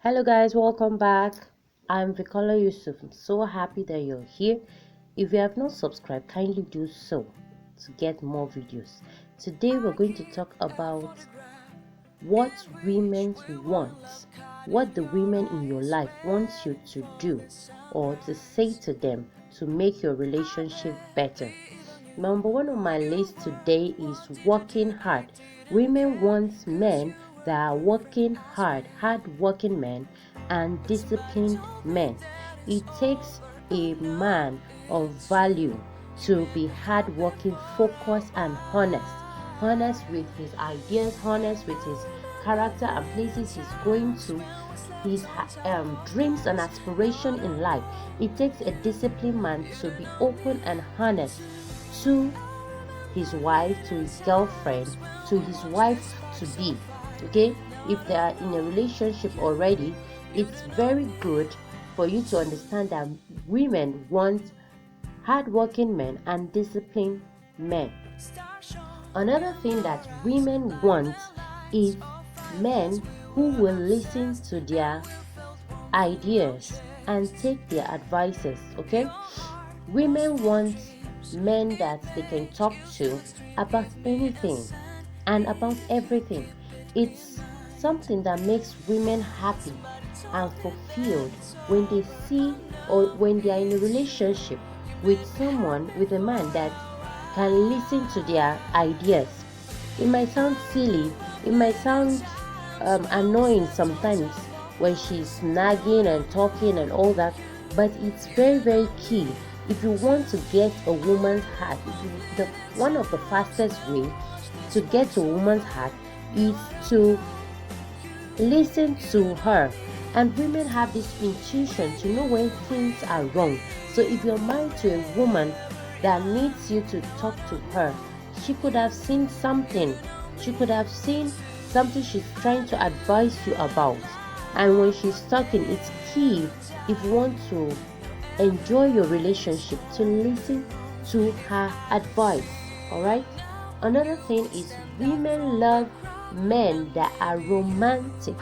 Hello guys, welcome back. I'm Vicola Yoosuff. I'm so happy that you're here. If you have not subscribed, kindly do so to get more videos. Today we're going to talk about what women want, what the women in your life want you to do or to say to them to make your relationship better. Number one on my list today is working hard. Women want men that are working hard working men and disciplined men. It takes a man of value to be hardworking, focused, and honest with his ideas, honest with his character and places he's going to, his dreams and aspiration in life. It takes a disciplined man to be open and honest to his wife, to his girlfriend, to his wife to be. Okay, if they are in a relationship already, it's very good for you to understand that women want hardworking men and disciplined men. Another thing that women want is men who will listen to their ideas and take their advices. Okay, women want men that they can talk to about anything and about everything. It's something that makes women happy and fulfilled when they see or when they are in a relationship with someone, with a man that can listen to their ideas. It might sound silly, it might sound annoying sometimes when she's nagging and talking and all that, but it's very key. If you want to get a woman's heart, one of the fastest way to get to a woman's heart is to listen to her. And women have this intuition to know when things are wrong. So if you're married to a woman that needs you to talk to her, she could have seen something. She could have seen something she's trying to advise you about. And when she's talking, it's key, if you want to enjoy your relationship, to listen to her advice. Alright? Another thing is women love men that are romantic.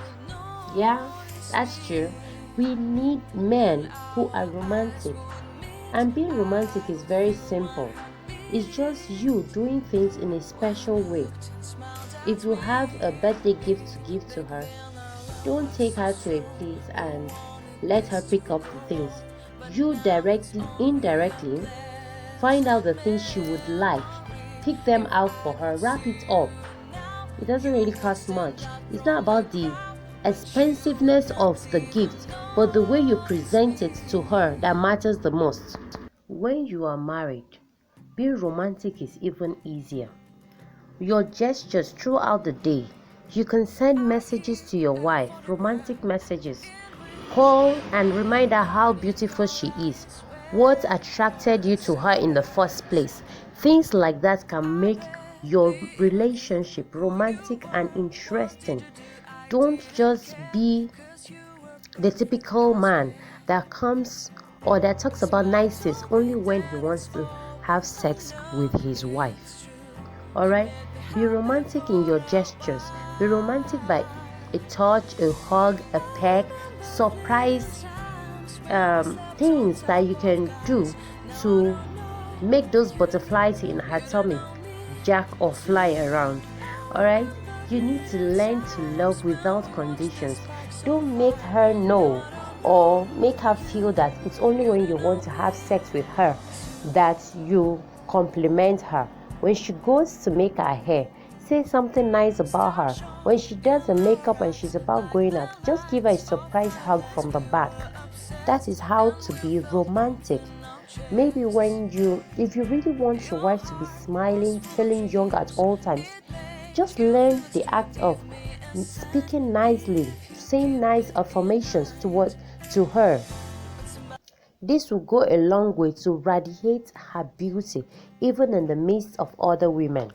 Yeah, that's true. We need men who are romantic. And being romantic is very simple. It's just you doing things in a special way. If you have a birthday gift to give to her, don't take her to a place and let her pick up the things. You directly, indirectly, find out the things she would like, pick them out for her, wrap it up. It doesn't really cost much. It's not about the expensiveness of the gift, but the way you present it to her that matters the most. When you are married, being romantic is even easier. Your gestures throughout the day, you can send messages to your wife, romantic messages. Call and remind her how beautiful she is, what attracted you to her in the first place. Things like that can make your relationship romantic and interesting. Don't just be the typical man that comes or that talks about nice things only when he wants to have sex with his wife. Alright? Be romantic in your gestures. Be romantic by a touch, a hug, a peck, surprise things that you can do to make those butterflies in her tummy jack or fly around. Alright? You need to learn to love without conditions. Don't make her know or make her feel that it's only when you want to have sex with her that you compliment her. When she goes to make her hair, say something nice about her. When she does the makeup and she's about going out, just give her a surprise hug from the back. That is how to be romantic. Maybe if you really want your wife to be smiling, feeling young at all times, just learn the act of speaking nicely, saying nice affirmations to her. This will go a long way to radiate her beauty, even in the midst of other women.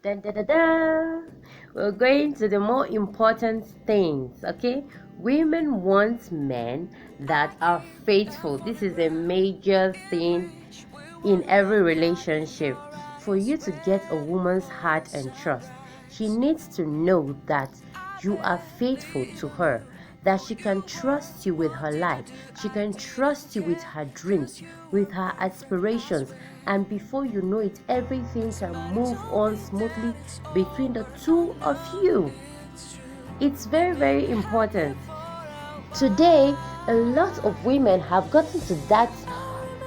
Dun, dun, dun, dun. We're going to the more important things, okay? Women want men that are faithful. This is a major thing in every relationship. For you to get a woman's heart and trust, she needs to know that you are faithful to her, that she can trust you with her life, she can trust you with her dreams, with her aspirations, and before you know it, everything can move on smoothly between the two of you. It's very, very important. Today, a lot of women have gotten to that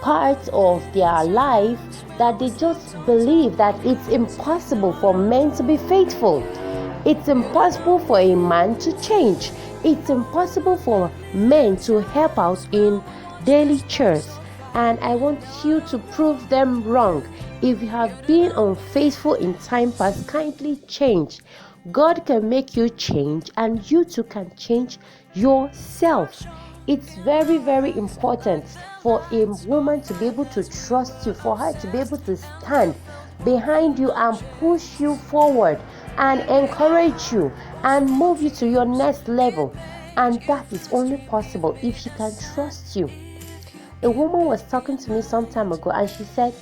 part of their life that they just believe that it's impossible for men to be faithful. It's impossible for a man to change. It's impossible for men to help out in daily chores. And I want you to prove them wrong. If you have been unfaithful in time past, kindly change. God can make you change, and you too can change yourself. It's very, very important for a woman to be able to trust you, for her to be able to stand behind you and push you forward and encourage you and move you to your next level. And that is only possible if she can trust you. A woman was talking to me some time ago, and she said,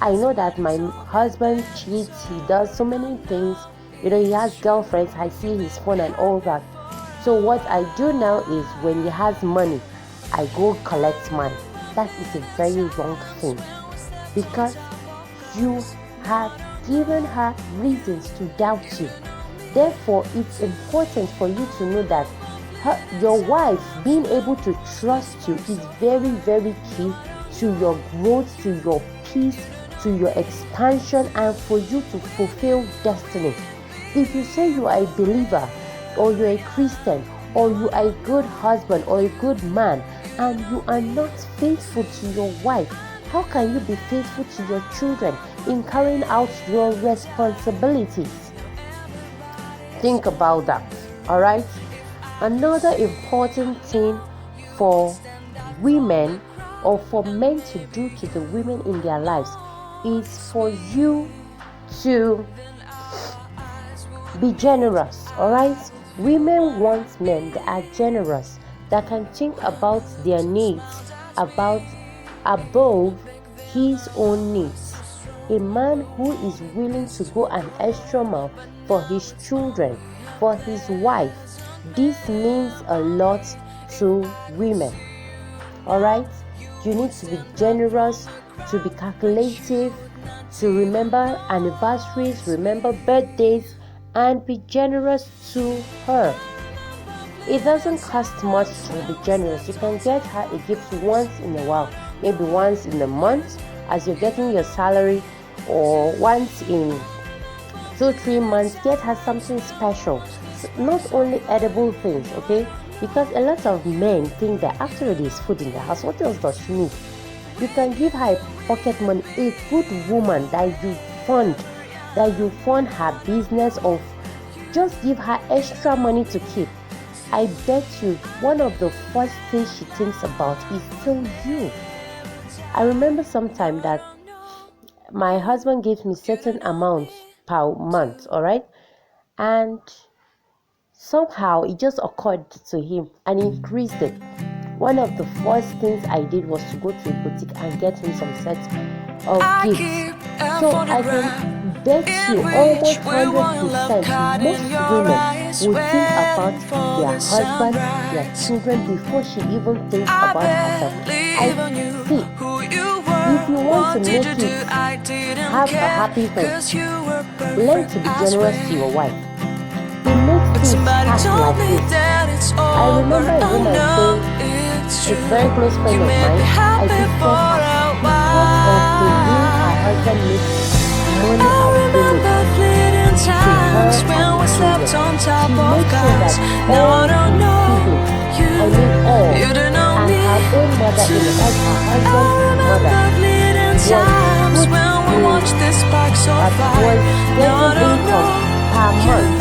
I know that my husband cheats, he does so many things. He has girlfriends, I see his phone and all that. So what I do now is when he has money, I go collect mine. That is a very wrong thing, because you have given her reasons to doubt you. Therefore, it's important for you to know that your wife being able to trust you is very, very key to your growth, to your peace, to your expansion, and for you to fulfill destiny. If you say you are a believer, or you're a Christian, or you are a good husband or a good man, and you are not faithful to your wife, how can you be faithful to your children in carrying out your responsibilities? Think about that, alright? Another important thing for women, or for men to do to the women in their lives, is for you to be generous, alright? Women want men that are generous, that can think about their needs above his own needs. A man who is willing to go an extra mile for his children, for his wife, this means a lot to women. Alright? You need to be generous, to be calculative, to remember anniversaries, remember birthdays, and be generous to her. It doesn't cost much to be generous. You can get her a gift once in a while, maybe once in a month as you're getting your salary, or once in 2-3 months. Get her something special, not only edible things, okay? Because a lot of men think that after there's food in the house, what else does she need? You can give her pocket money, a good woman that you fund her business, or just give her extra money to keep. I bet you one of the first things she thinks about is still you. I remember sometime that my husband gives me certain amounts per month, alright? And somehow it just occurred to him and he increased it. One of the first things I did was to go to a boutique and get him some sets of gifts. So I can bet you almost 100% most women would think about their husband, their children before she even thinks about herself. I see. If you want to make it have a happy home, learn to be generous to your wife. It makes things happen like this. I remember a woman saying, a very close friend of mine, I discussed her because of the way her husband makes money available to her and the children. She makes sure that all his siblings, I mean all, and her own mother, in the like her husband's mother, was put was getting income per month.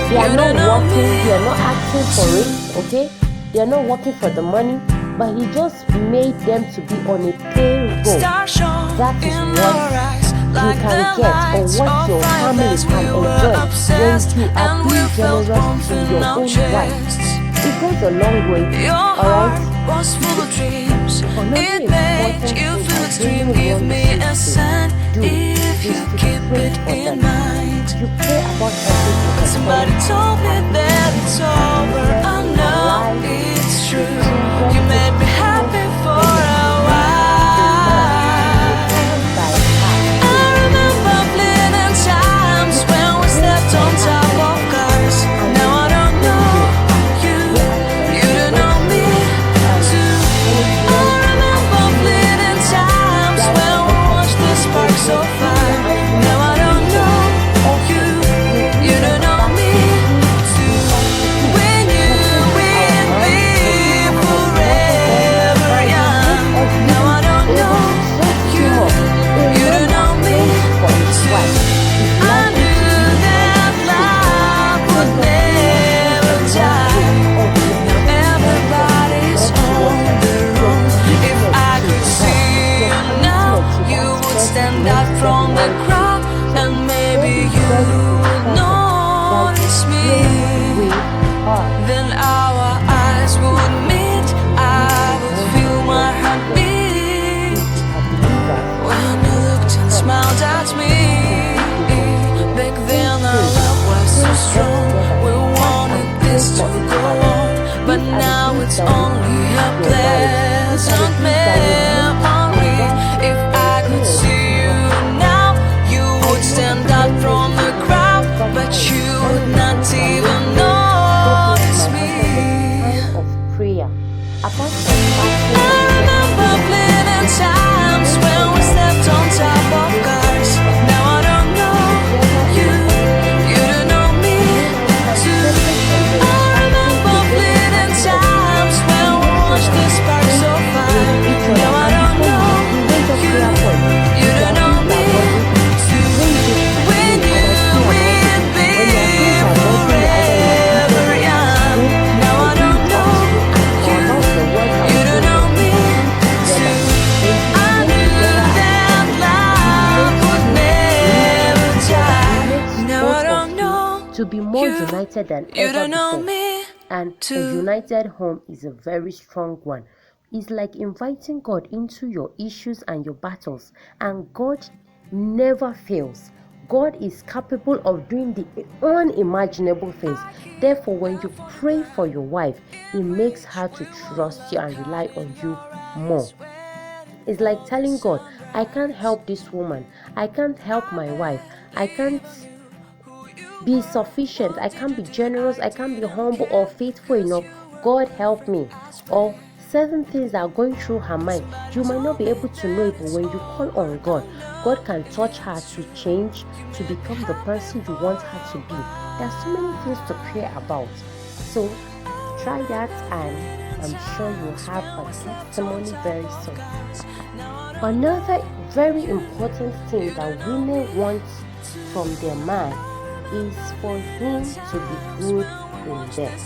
They are not working, they are not asking for it, okay? They are not working for the money, but he just made them to be on a payroll. That is what you can get, or what your family can enjoy when you are being generous to your own wife. It goes a long way, alright? was full of dreams. Another It made you feel extreme. Give me a sign if you keep it in mind. You pray about everything. Somebody told me that it's over. I know it's true. You made me happy for a while. I remember fleeting times when we slept on top of cars. Now I don't know you, you don't know me too. I remember fleeting times when we watched the spark so far. Now I don't know you, you don't know me too. When you with me forever young. Now I don't know you, you don't know me too. I knew that love would never die. Now everybody's on their own. If I could see you now, you would stand out from the crowd, and maybe you would notice me. Then our eyes would meet. I would feel my heart beat when you looked and smiled at me. Back then our love was so strong. We wanted this to go on, but now it's only a pleasant memory. If I could see you now, you would stand out from the crowd, but you would not even notice me. Of prayer. Apart from I remember fleeting times when we slept on top of cars. Now I don't know you, you don't know me too. I remember fleeting times when we watched the spark so far. Now I don't know you, you don't know me too. When you with me forever young. Now I don't know you, you don't know me too. I knew that love would never die. Now I don't know to be more united than you ever don't know before. me And a too. united home is a very strong one. It's like inviting God into your issues and your battles, and God never fails. God is capable of doing the unimaginable things. Therefore, when you pray for your wife, it makes her to trust you and rely on you more. It's like telling God, I can't help this woman, I can't help my wife, I can't be sufficient, I can't be generous, I can't be humble or faithful enough. God help me. Or certain things are going through her mind. You might not be able to know it, but when you call on God, God can touch her to change, to become the person you want her to be. There are so many things to pray about. So try that, and I'm sure you'll have a testimony very soon. Another very important thing that women want from their man is for him to be good in bed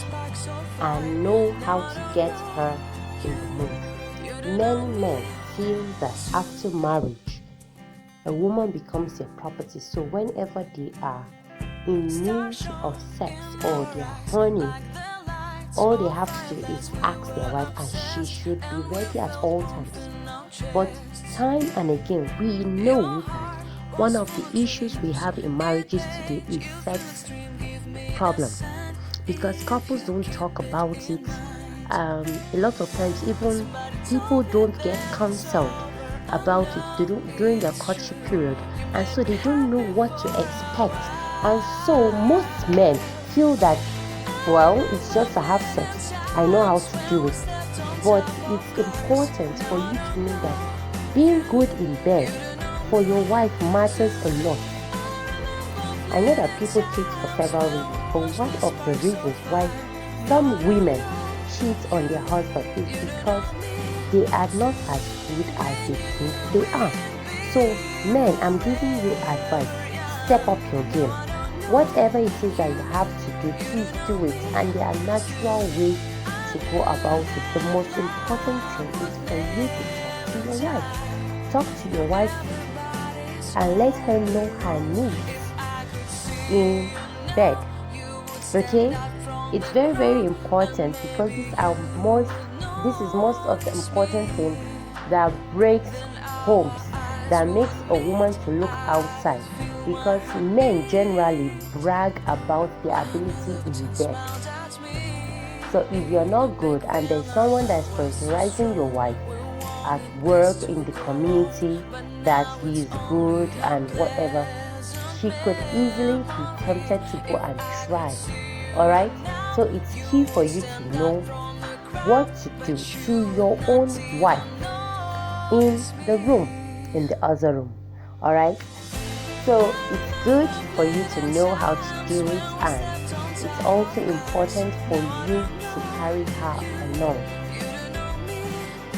and know how to get her in the mood. Many men feel that after marriage, a woman becomes their property. So whenever they are in need of sex or they are horny, all they have to do is ask their wife, and she should be ready at all times. But time and again, we know that one of the issues we have in marriages today is sex problem, because couples don't talk about it. A lot of times, even people don't get counseled about it during their courtship period, and so they don't know what to expect. And so most men feel that, well, it's just to have sex, I know how to do it. But it's important for you to know that being good in bed for your wife matters a lot. I know that people cheat for several reasons, but one of the reasons why some women cheat on their husband is because they are not as good as they think they are. So men, I'm giving you advice. Step up your game. Whatever it is that you have to do, please do it. And there are natural ways to go about it. The most important thing is for you to talk to your wife. Talk to your wife and let her know her needs in bed. Okay? It's very, very important, because these are This is most of the important thing that breaks homes, that makes a woman to look outside, because men generally brag about their ability in bed. So if you're not good and there's someone that's pressurizing your wife at work, in the community, that he is good and whatever, she could easily be tempted to go and try. Alright, so it's key for you to know what to do to your own wife in the room, in the other room. Alright, so it's good for you to know how to do it, and it's also important for you to carry her along.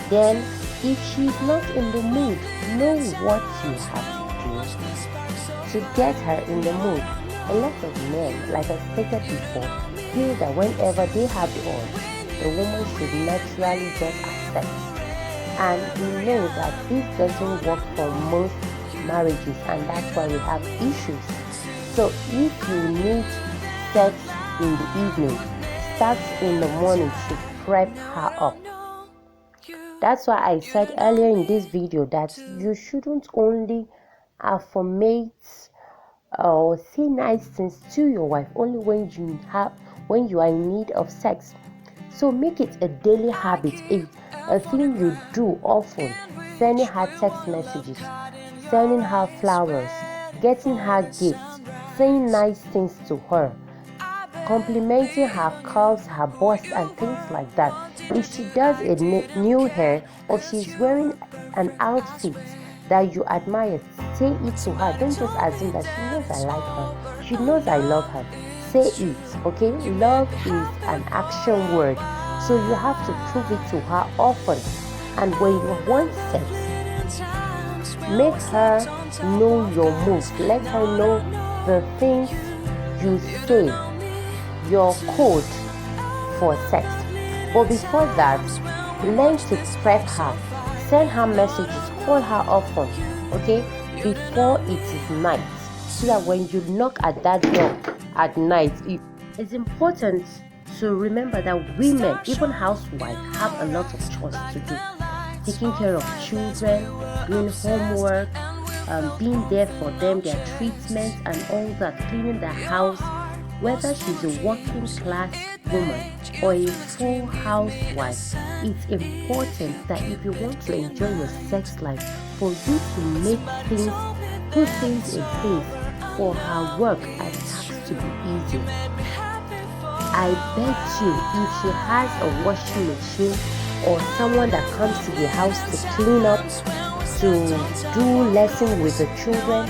Then if she's not in the mood, know what you have to do to get her in the mood. A lot of men, like I stated before, feel that whenever they have the urge, the woman should naturally just accept. And we know that this doesn't work for most marriages, and that's why we have issues. So if you need sex in the evening, start in the morning to prep her up. That's why I said earlier in this video that you shouldn't only affirmate or say nice things to your wife only when you are in need of sex. So make it a daily habit, a thing you do often. Sending her text messages, sending her flowers, getting her gifts, saying nice things to her, complimenting her curls, her bust, and things like that. If she does a new hair, or she's wearing an outfit that you admire, say it to her. Don't just assume that she knows I like her, she knows I love her. Say it, okay? Love is an action word, so you have to prove it to her often. And when you want sex, make her know your moves. Let her know the things you say, your code for sex. But before that, learn to prep her. Send her messages, call her often, okay, before it is night, so that when you knock at that door at night, it's important to remember that women, even housewives, have a lot of chores to do. Taking care of children, doing homework, being there for them, their treatments and all that, cleaning the house. Whether she's a working class woman or a full housewife, it's important that if you want to enjoy your sex life, for you to make things, put things in place for her work and tasks to be easy. I bet you if she has a washing machine or someone that comes to the house to clean up, to do lessons with the children,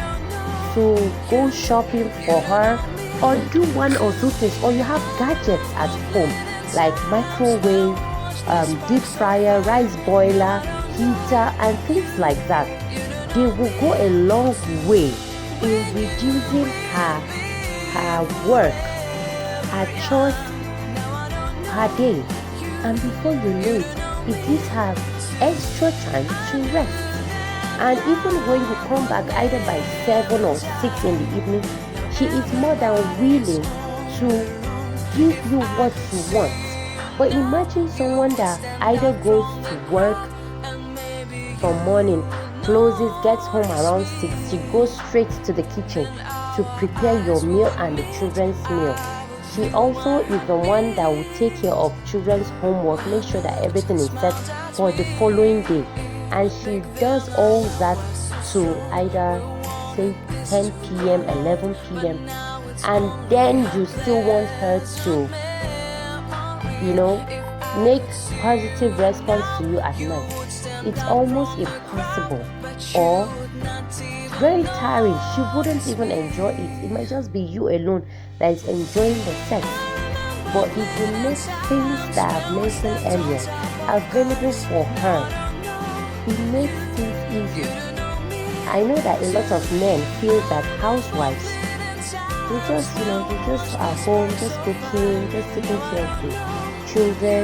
to go shopping for her, or do one or two things, or you have gadgets at home like microwave, deep fryer, rice boiler, heater, and things like that, they will go a long way in reducing her work, her chores per day. And before you know it gives her extra time to rest. And even when you come back either by 7 or 6 in the evening, she is more than willing to give you what you want. But imagine someone that either goes to work from morning, closes, gets home around 6, she goes straight to the kitchen to prepare your meal and the children's meal. She also is the one that will take care of children's homework, make sure that everything is set for the following day. And she does all that to either say 10 p.m., 11 p.m. And then you still want her to, make positive response to you at night. It's almost impossible, or very tiring. She wouldn't even enjoy it. It might just be you alone that is enjoying the sex. But if you make things that I've mentioned earlier available for her, it makes things easy. I know that a lot of men feel that housewives, they just at home, just cooking, just taking care of the children.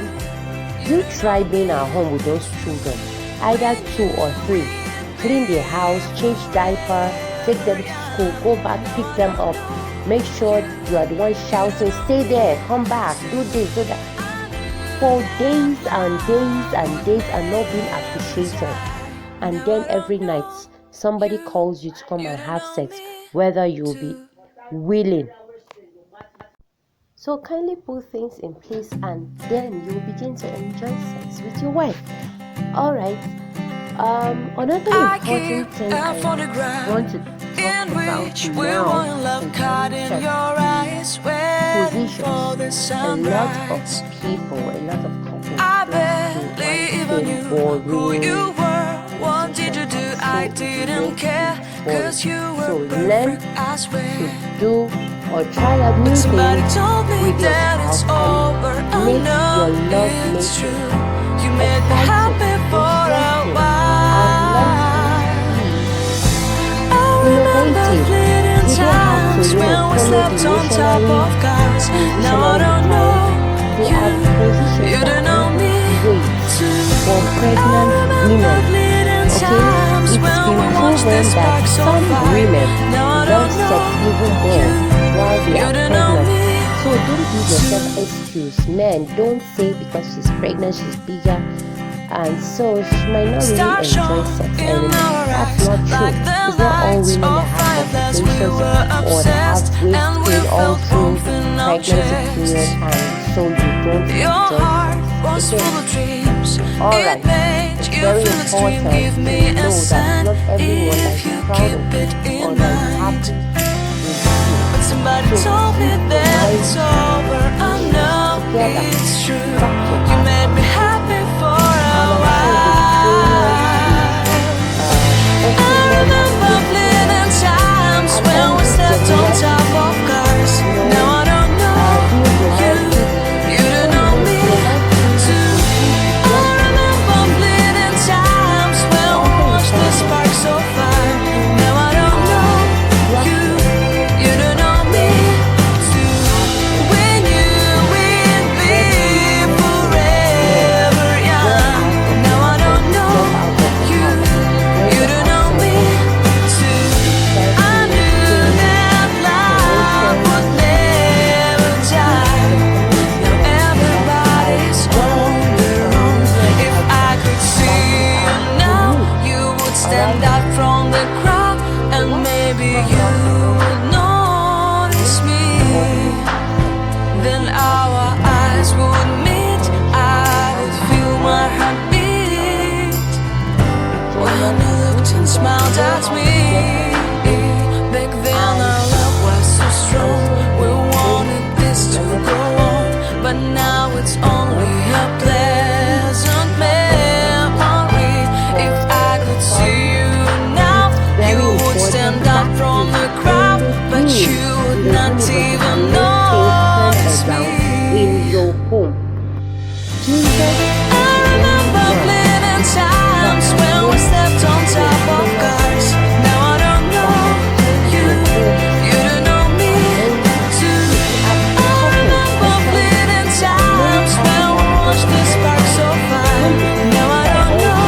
You try being at home with those children, either 2 or 3. Clean the house, change diaper, take them to school, go back, pick them up. Make sure you are the one shouting, stay there, come back, do this, do that. for days and days and days and not being appreciated, and then every night somebody calls you to come and have sex, whether you'll be willing. So kindly put things in place, and then you'll begin to enjoy sex with your wife. All right. Another important thing I want to talk about now concerning sex positions. A lot of people, a lot of couples feel boring. What did you do? I didn't care, cause you were perfect, I swear. Do or try out new things with your spouse and make your love making making you made me happy for a while. I remember fleeting times when we slept on top of cars. Now I don't know you don't know me too. for I pregnant remember women. fleeting Okay, times it's when been we watched the proven that spark so some far. women Now I love don't sex know even more while they you are don't know pregnant. me So don't give yourself excuse. Men, don't say because she's pregnant, she's bigger, and so she might not really Star enjoy shone sex in anymore. our That's eyes, not true. like the It's not all lights women of that have fireflies. We complications were or that obsessed, have waist and we pain all felt through warmth in our pregnancy period, chests. and so you don't Your enjoy heart was sex full again. of dreams. Alright, It made it's you very feel extreme. important Give to me a know that sign not everyone that if is you proud keep of it you or in that is mind. happy with you. But somebody So told me keep your that mind it's over. I know together. it's true. Talk to You us. made me happy for a And I'm sure the while. I remember fleeting times when we slept on top of cars. Now I don't know you, you don't know me too. I remember fleeting times when we watched the spark so far. Now I don't know you, you don't know me too. We knew we'd be forever young. Now I don't know you, you don't know me too. I knew that love would never die. Now everybody's on their own. If I could see you now, you would stand out from the crowd, and maybe you would notice me. Then our eyes would meet, I would feel my heart beat. When you looked and smiled at me, back then our love was so strong. We wanted this to go on, but now it's only a pleasant memory. If I could see you now, you would stand out from the crowd, but you would not even notice me. In your home. Jesus, I remember fleeting times when we slept on top of cars. Now I don't know you, you don't know me too. I remember fleeting times when we watched the spark so far. Now I don't know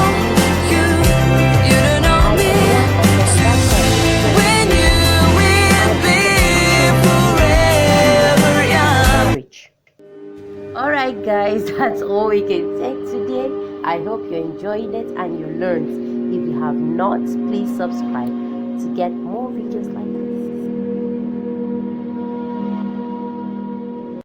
you, you don't know me too. We knew we'd be forever young. marriage. Alright guys, that's all we can take today. I hope you enjoyed it and you learned. If you have not, please subscribe to get more videos like